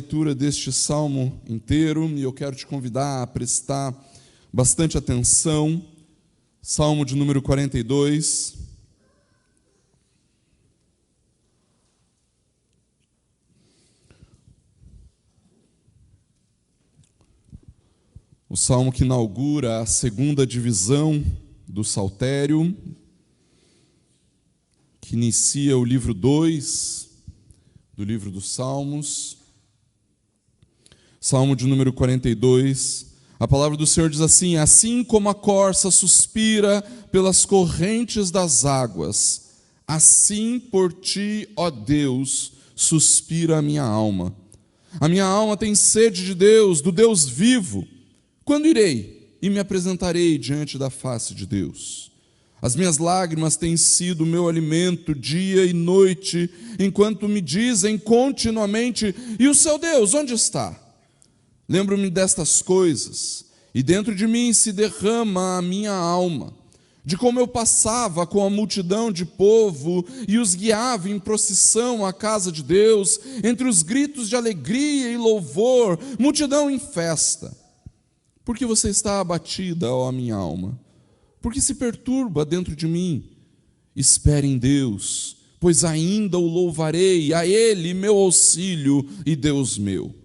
Leitura deste salmo inteiro, e eu quero te convidar a prestar bastante atenção. Salmo de número 42. O salmo que inaugura a segunda divisão do Saltério, que inicia o livro 2 do livro dos Salmos. Salmo de número 42, a palavra do Senhor diz assim: assim como a corça suspira pelas correntes das águas, assim por ti, ó Deus, suspira a minha alma. A minha alma tem sede de Deus, do Deus vivo. Quando irei e me apresentarei diante da face de Deus? As minhas lágrimas têm sido o meu alimento dia e noite, enquanto me dizem continuamente: e o seu Deus, onde está? Lembro-me destas coisas, e dentro de mim se derrama a minha alma, de como eu passava com a multidão de povo e os guiava em procissão à casa de Deus, entre os gritos de alegria e louvor, multidão em festa. Por que você está abatida, ó minha alma? Por que se perturba dentro de mim? Espere em Deus, pois ainda o louvarei, a Ele meu auxílio e Deus meu.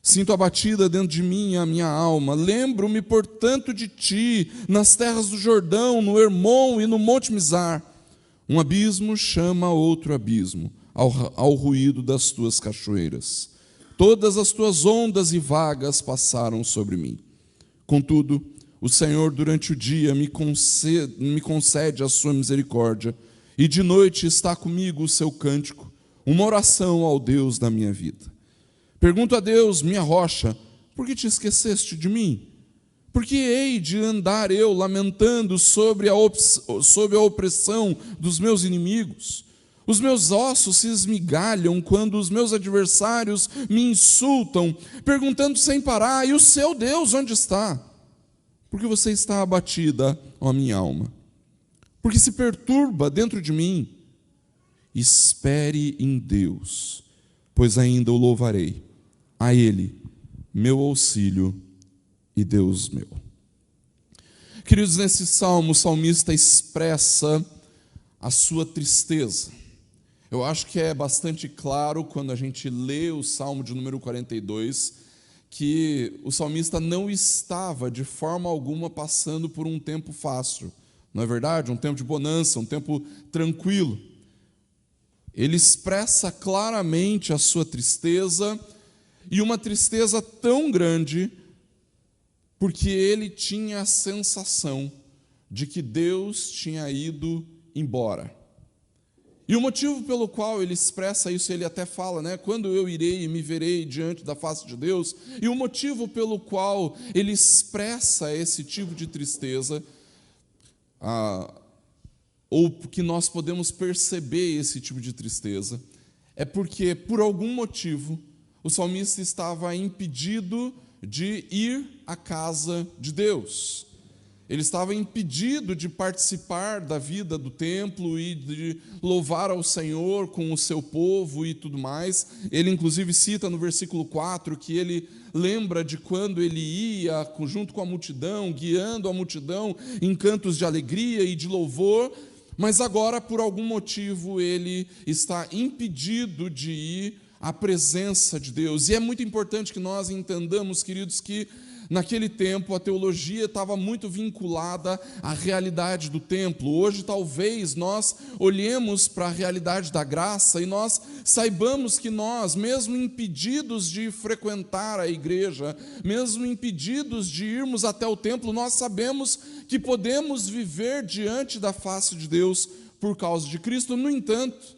Sinto abatida dentro de mim a minha alma. Lembro-me, portanto, de ti, nas terras do Jordão, no Hermon e no Monte Mizar. Um abismo chama outro abismo, ao ruído das tuas cachoeiras. Todas as tuas ondas e vagas passaram sobre mim. Contudo, o Senhor durante o dia me concede a sua misericórdia, e de noite está comigo o seu cântico, uma oração ao Deus da minha vida. Pergunto a Deus, minha rocha: por que te esqueceste de mim? Por que hei de andar eu lamentando sobre a opressão dos meus inimigos? Os meus ossos se esmigalham quando os meus adversários me insultam, perguntando sem parar: e o seu Deus onde está? Porque você está abatida, ó minha alma? Porque se perturba dentro de mim? Espere em Deus, pois ainda o louvarei, a Ele, meu auxílio e Deus meu. Queridos, nesse salmo, o salmista expressa a sua tristeza. Eu acho que é bastante claro, quando a gente lê o salmo de número 42, que o salmista não estava, de forma alguma, passando por um tempo fácil. Não é verdade? Um tempo de bonança, um tempo tranquilo. Ele expressa claramente a sua tristeza, e uma tristeza tão grande, porque ele tinha a sensação de que Deus tinha ido embora. E o motivo pelo qual ele expressa isso, ele até fala, quando eu irei e me verei diante da face de Deus, e o motivo pelo qual ele expressa esse tipo de tristeza, ou que nós podemos perceber esse tipo de tristeza, é porque, por algum motivo, o salmista estava impedido de ir à casa de Deus. Ele estava impedido de participar da vida do templo e de louvar ao Senhor com o seu povo e tudo mais. Ele, inclusive, cita no versículo 4 que ele lembra de quando ele ia junto com a multidão, guiando a multidão em cantos de alegria e de louvor, mas agora, por algum motivo, ele está impedido de ir à presença de Deus. E é muito importante que nós entendamos, queridos, que naquele tempo, a teologia estava muito vinculada à realidade do templo. Hoje, talvez, nós olhemos para a realidade da graça e nós saibamos que nós, mesmo impedidos de frequentar a igreja, mesmo impedidos de irmos até o templo, nós sabemos que podemos viver diante da face de Deus por causa de Cristo. No entanto,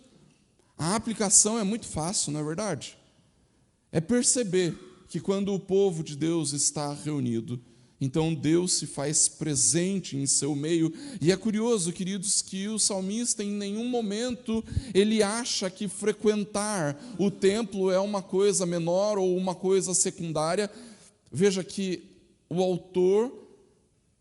a aplicação é muito fácil, não é verdade? É perceber que quando o povo de Deus está reunido, então Deus se faz presente em seu meio. E é curioso, queridos, que o salmista em nenhum momento ele acha que frequentar o templo é uma coisa menor ou uma coisa secundária. Veja que o autor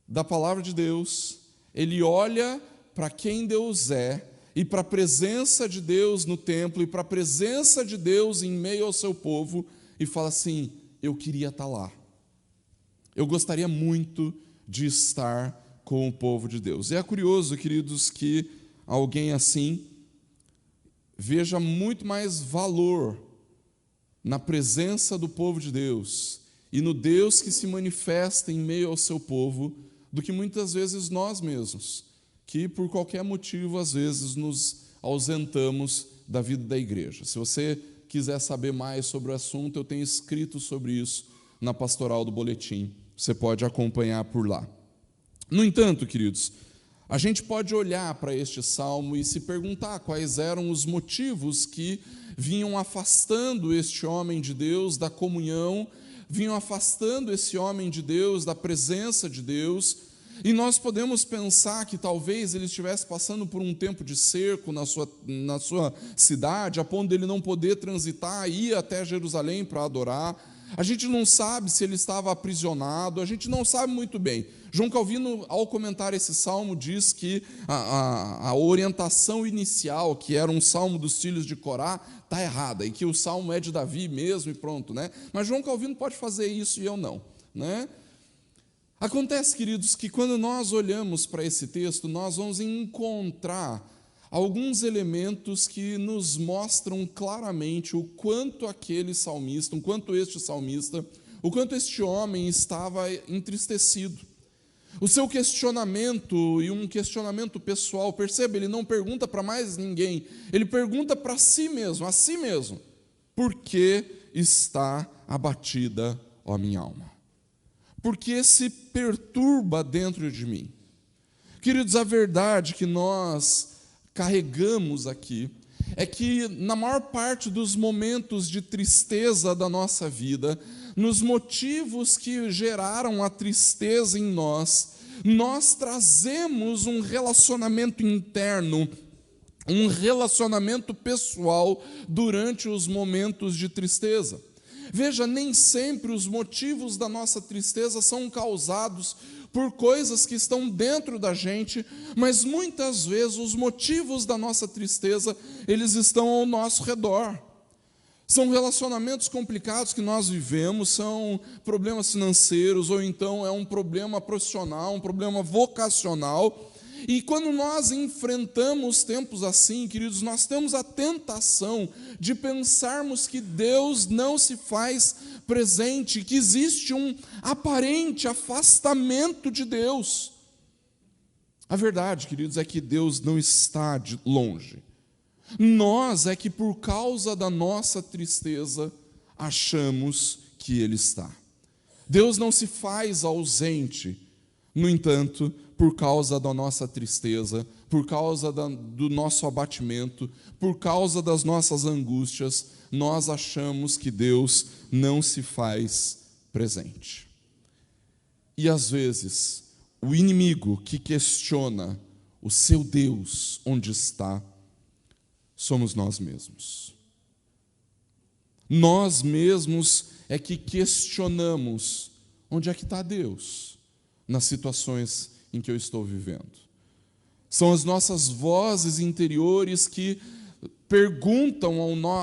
da palavra de Deus, ele olha para quem Deus é, e para a presença de Deus no templo, e para a presença de Deus em meio ao seu povo, e fala assim: eu queria estar lá. Eu gostaria muito de estar com o povo de Deus. E é curioso, queridos, que alguém assim veja muito mais valor na presença do povo de Deus e no Deus que se manifesta em meio ao seu povo, do que muitas vezes nós mesmos, que por qualquer motivo, às vezes, nos ausentamos da vida da igreja. Se você quiser saber mais sobre o assunto, eu tenho escrito sobre isso na pastoral do boletim. Você pode acompanhar por lá. No entanto, queridos, a gente pode olhar para este salmo e se perguntar quais eram os motivos que vinham afastando este homem de Deus da comunhão, vinham afastando esse homem de Deus da presença de Deus. E nós podemos pensar que talvez ele estivesse passando por um tempo de cerco na sua cidade, a ponto de ele não poder transitar e ir até Jerusalém para adorar. A gente não sabe se ele estava aprisionado, a gente não sabe muito bem. João Calvino, ao comentar esse salmo, diz que a orientação inicial, que era um salmo dos filhos de Corá, está errada, e que o salmo é de Davi mesmo e pronto, né? Mas João Calvino pode fazer isso e eu não, né? Acontece, queridos, que quando nós olhamos para esse texto, nós vamos encontrar alguns elementos que nos mostram claramente o quanto aquele salmista, o quanto este salmista, o quanto este homem estava entristecido. O seu questionamento, e um questionamento pessoal, perceba, ele não pergunta para mais ninguém, ele pergunta para si mesmo, a si mesmo: por que está abatida, ó minha alma? Por que se perturba dentro de mim? Queridos, a verdade que nós carregamos aqui é que na maior parte dos momentos de tristeza da nossa vida, nos motivos que geraram a tristeza em nós, nós trazemos um relacionamento interno, um relacionamento pessoal durante os momentos de tristeza. Veja, nem sempre os motivos da nossa tristeza são causados por coisas que estão dentro da gente, mas muitas vezes os motivos da nossa tristeza, eles estão ao nosso redor. São relacionamentos complicados que nós vivemos, são problemas financeiros, ou então é um problema profissional, um problema vocacional. E quando nós enfrentamos tempos assim, queridos, nós temos a tentação de pensarmos que Deus não se faz presente, que existe um aparente afastamento de Deus. A verdade, queridos, é que Deus não está de longe. Nós é que por causa da nossa tristeza achamos que Ele está. Deus não se faz ausente, no entanto, por causa da nossa tristeza, por causa do nosso abatimento, por causa das nossas angústias, nós achamos que Deus não se faz presente. E às vezes, o inimigo que questiona o seu Deus onde está, somos nós mesmos. Nós mesmos é que questionamos onde é que está Deus nas situações em que eu estou vivendo. São as nossas vozes interiores que perguntam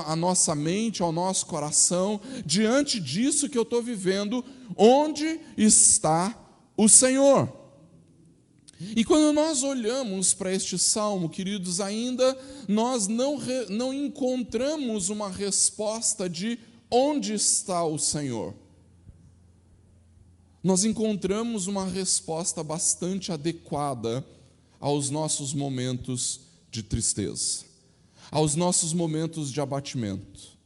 à nossa mente, ao nosso coração, diante disso que eu estou vivendo, onde está o Senhor? E quando nós olhamos para este salmo, queridos, ainda nós não encontramos uma resposta de onde está o Senhor. Nós encontramos uma resposta bastante adequada aos nossos momentos de tristeza, aos nossos momentos de abatimento.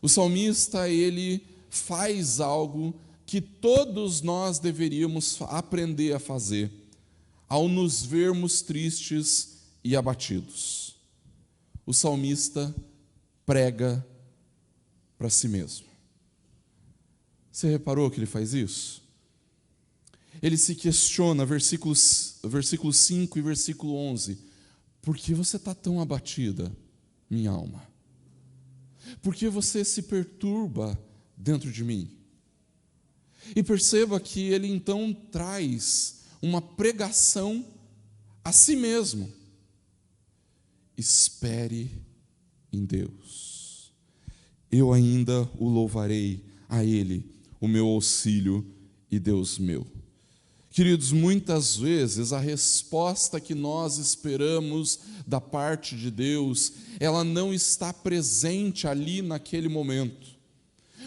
O salmista, ele faz algo que todos nós deveríamos aprender a fazer ao nos vermos tristes e abatidos. O salmista prega para si mesmo. Você reparou que ele faz isso? Ele se questiona, versículos 5 e versículo 11. Por que você está tão abatida, minha alma? Por que você se perturba dentro de mim? E perceba que ele então traz uma pregação a si mesmo. Espere em Deus. eu ainda o louvarei, a Ele, o meu auxílio e Deus meu. Queridos, muitas vezes a resposta que nós esperamos da parte de Deus, ela não está presente ali naquele momento.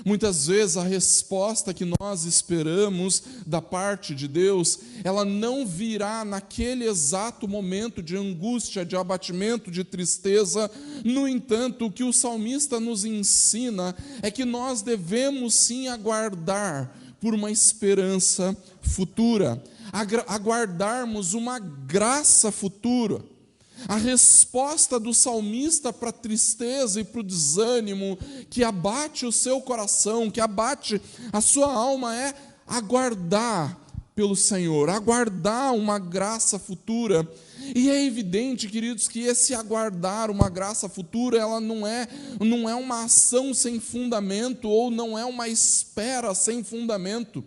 Muitas vezes a resposta que nós esperamos da parte de Deus, ela não virá naquele exato momento de angústia, de abatimento, de tristeza. No entanto, o que o salmista nos ensina é que nós devemos sim aguardar por uma esperança futura, aguardarmos uma graça futura. A resposta do salmista para a tristeza e para o desânimo que abate o seu coração, que abate a sua alma, é aguardar pelo Senhor, aguardar uma graça futura. E é evidente, queridos, que esse aguardar uma graça futura, ela não é uma ação sem fundamento, ou não é uma espera sem fundamento.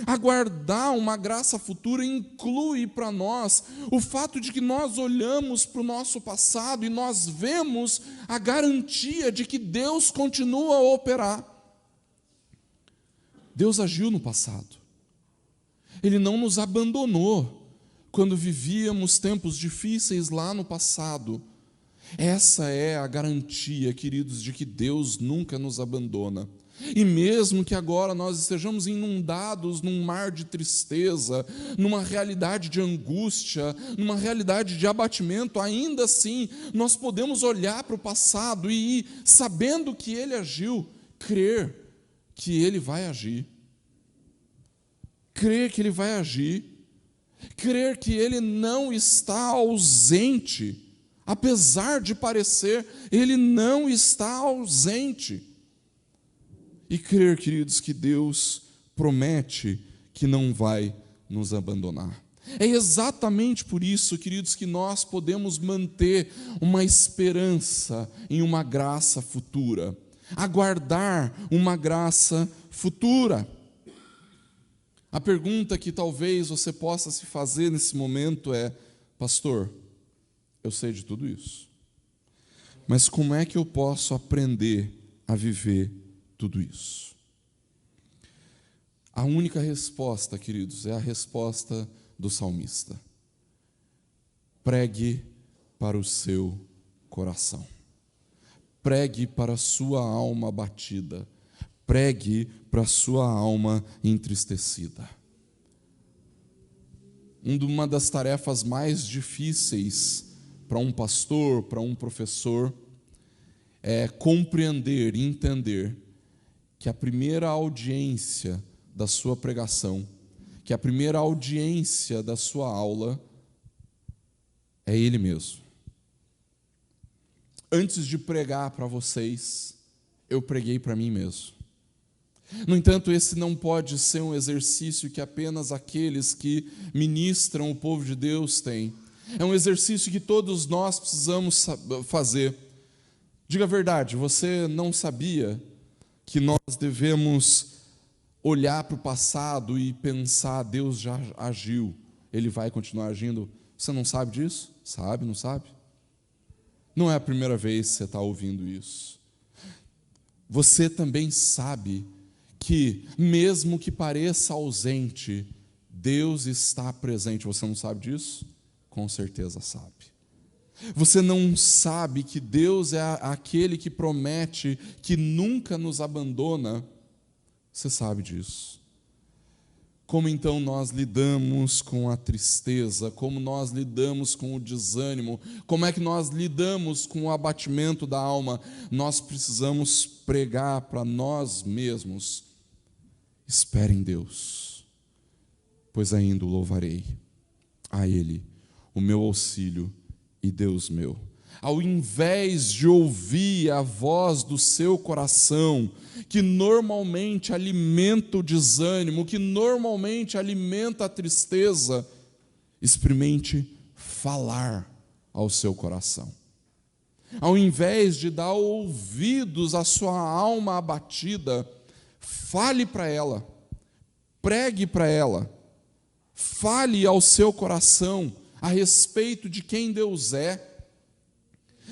Aguardar uma graça futura inclui para nós o fato de que nós olhamos para o nosso passado e nós vemos a garantia de que Deus continua a operar. Deus agiu no passado. Ele não nos abandonou quando vivíamos tempos difíceis lá no passado. Essa é a garantia, queridos, de que Deus nunca nos abandona. E mesmo que agora nós estejamos inundados num mar de tristeza, numa realidade de angústia, numa realidade de abatimento, ainda assim nós podemos olhar para o passado e, sabendo que Ele agiu, crer que Ele vai agir. Crer que Ele vai agir. Crer que Ele não está ausente. Apesar de parecer, Ele não está ausente. E crer, queridos, que Deus promete que não vai nos abandonar. É exatamente por isso, queridos, que nós podemos manter uma esperança em uma graça futura, aguardar uma graça futura. A pergunta que talvez você possa se fazer nesse momento é: pastor, eu sei de tudo isso, mas como é que eu posso aprender a viver tudo isso? A única resposta, queridos, é a resposta do salmista: pregue para o seu coração, pregue para a sua alma abatida, pregue para a sua alma entristecida. Uma das tarefas mais difíceis para um pastor, para um professor, é compreender e entender que a primeira audiência da sua pregação, que a primeira audiência da sua aula é Ele mesmo. Antes de pregar para vocês, eu preguei para mim mesmo. No entanto, esse não pode ser um exercício que apenas aqueles que ministram o povo de Deus têm. É um exercício que todos nós precisamos fazer. Diga a verdade, você não sabia que nós devemos olhar para o passado e pensar: Deus já agiu, Ele vai continuar agindo? Você não sabe disso? Sabe, não sabe? Não é a primeira vez que você está ouvindo isso. Você também sabe que, mesmo que pareça ausente, Deus está presente. Você não sabe disso? Com certeza sabe. Você não sabe que Deus é aquele que promete que nunca nos abandona? Você sabe disso. Como então nós lidamos com a tristeza? Como nós lidamos com o desânimo? Como é que nós lidamos com o abatimento da alma? Nós precisamos pregar para nós mesmos: espere em Deus, pois ainda o louvarei, a Ele, o meu auxílio e Deus meu. Ao invés de ouvir a voz do seu coração, que normalmente alimenta o desânimo, que normalmente alimenta a tristeza, experimente falar ao seu coração. Ao invés de dar ouvidos à sua alma abatida, fale para ela, pregue para ela, fale ao seu coração a respeito de quem Deus é.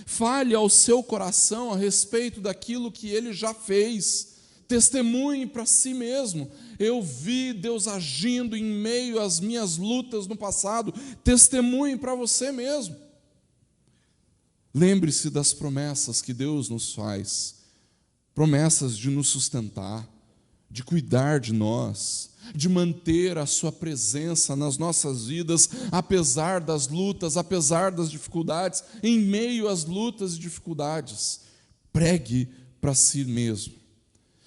Fale ao seu coração a respeito daquilo que Ele já fez. Testemunhe para si mesmo. Eu vi Deus agindo em meio às minhas lutas no passado. Testemunhe para você mesmo. Lembre-se das promessas que Deus nos faz. Promessas de nos sustentar, de cuidar de nós, de manter a sua presença nas nossas vidas, apesar das lutas, apesar das dificuldades, em meio às lutas e dificuldades. Pregue para si mesmo.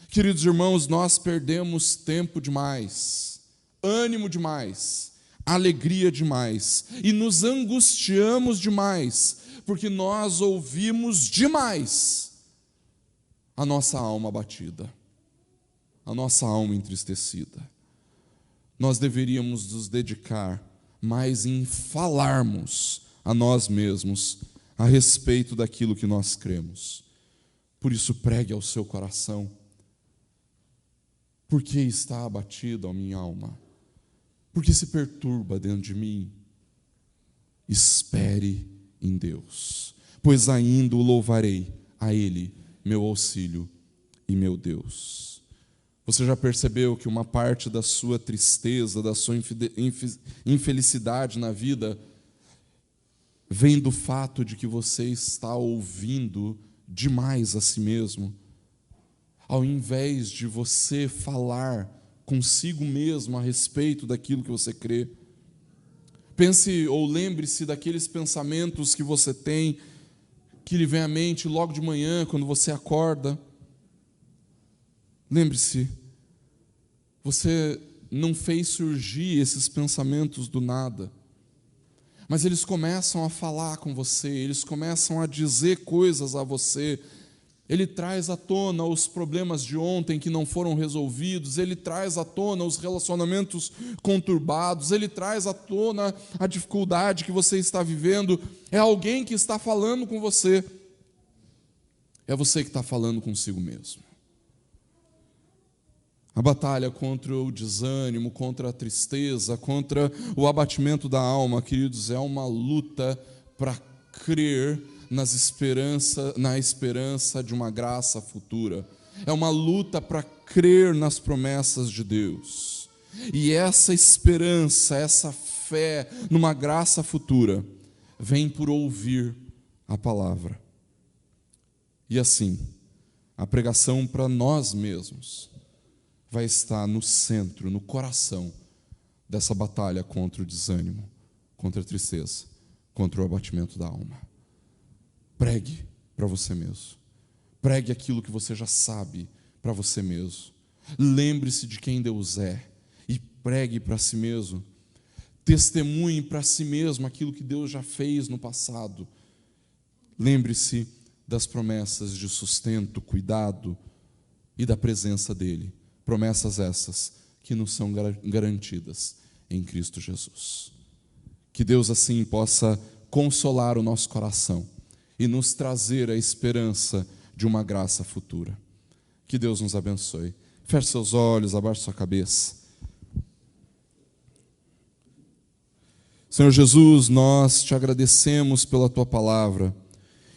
Queridos irmãos, nós perdemos tempo demais, ânimo demais, alegria demais, e nos angustiamos demais, porque nós ouvimos demais a nossa alma abatida, a nossa alma entristecida. Nós deveríamos nos dedicar mais em falarmos a nós mesmos a respeito daquilo que nós cremos. Por isso, pregue ao seu coração. Por que está abatida a minha alma? Por que se perturba dentro de mim? Espere em Deus, pois ainda o louvarei, a Ele, meu auxílio e meu Deus. Você já percebeu que uma parte da sua tristeza, da sua infelicidade na vida, vem do fato de que você está ouvindo demais a si mesmo, ao invés de você falar consigo mesmo a respeito daquilo que você crê? Pense ou lembre-se daqueles pensamentos que você tem, que lhe vem à mente logo de manhã, quando você acorda. Lembre-se, você não fez surgir esses pensamentos do nada, mas eles começam a falar com você, eles começam a dizer coisas a você. Ele traz à tona os problemas de ontem que não foram resolvidos, ele traz à tona os relacionamentos conturbados, ele traz à tona a dificuldade que você está vivendo. É alguém que está falando com você, é você que está falando consigo mesmo. A batalha contra o desânimo, contra a tristeza, contra o abatimento da alma, queridos, é uma luta para crer na esperança de uma graça futura. É uma luta para crer nas promessas de Deus. E essa esperança, essa fé numa graça futura, vem por ouvir a palavra. E assim, a pregação para nós mesmos vai estar no centro, no coração dessa batalha contra o desânimo, contra a tristeza, contra o abatimento da alma. Pregue para você mesmo. Pregue aquilo que você já sabe para você mesmo. Lembre-se de quem Deus é e pregue para si mesmo. Testemunhe para si mesmo aquilo que Deus já fez no passado. Lembre-se das promessas de sustento, cuidado e da presença dEle. Promessas essas que nos são garantidas em Cristo Jesus. Que Deus assim possa consolar o nosso coração e nos trazer a esperança de uma graça futura. Que Deus nos abençoe. Feche seus olhos, abaixe sua cabeça. Senhor Jesus, nós te agradecemos pela tua palavra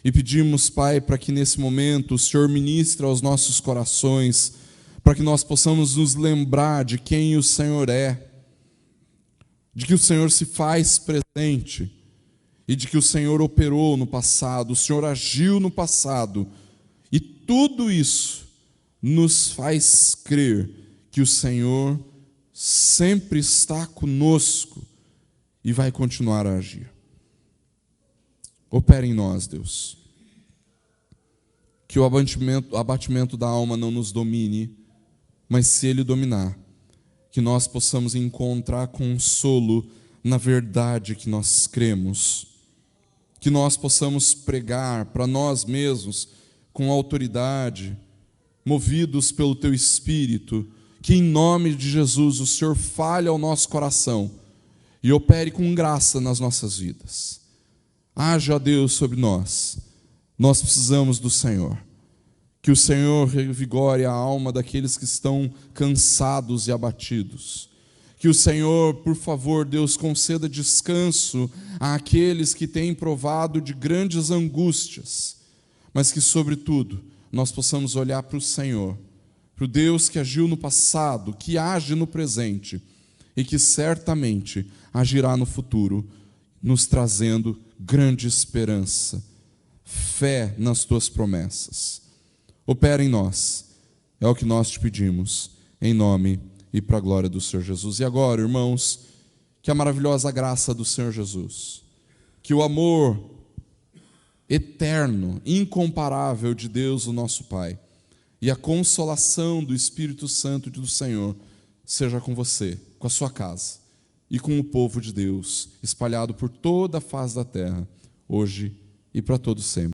e pedimos, Pai, para que nesse momento o Senhor ministre aos nossos corações, para que nós possamos nos lembrar de quem o Senhor é, de que o Senhor se faz presente e de que o Senhor operou no passado, o Senhor agiu no passado, e tudo isso nos faz crer que o Senhor sempre está conosco e vai continuar a agir. Opera em nós, Deus. Que o abatimento da alma não nos domine, mas se ele dominar, que nós possamos encontrar consolo na verdade que nós cremos, que nós possamos pregar para nós mesmos com autoridade, movidos pelo Teu Espírito, que em nome de Jesus o Senhor fale ao nosso coração e opere com graça nas nossas vidas. Haja, Deus, sobre nós. Nós precisamos do Senhor. Que o Senhor revigore a alma daqueles que estão cansados e abatidos. Que o Senhor, por favor, Deus, conceda descanso àqueles que têm provado de grandes angústias, mas que, sobretudo, nós possamos olhar para o Senhor, para o Deus que agiu no passado, que age no presente e que certamente agirá no futuro, nos trazendo grande esperança, fé nas tuas promessas. Opera em nós, é o que nós te pedimos, em nome e para a glória do Senhor Jesus. E agora, irmãos, que a maravilhosa graça do Senhor Jesus, que o amor eterno, incomparável de Deus, o nosso Pai, e a consolação do Espírito Santo do Senhor seja com você, com a sua casa e com o povo de Deus, espalhado por toda a face da terra, hoje e para todo sempre.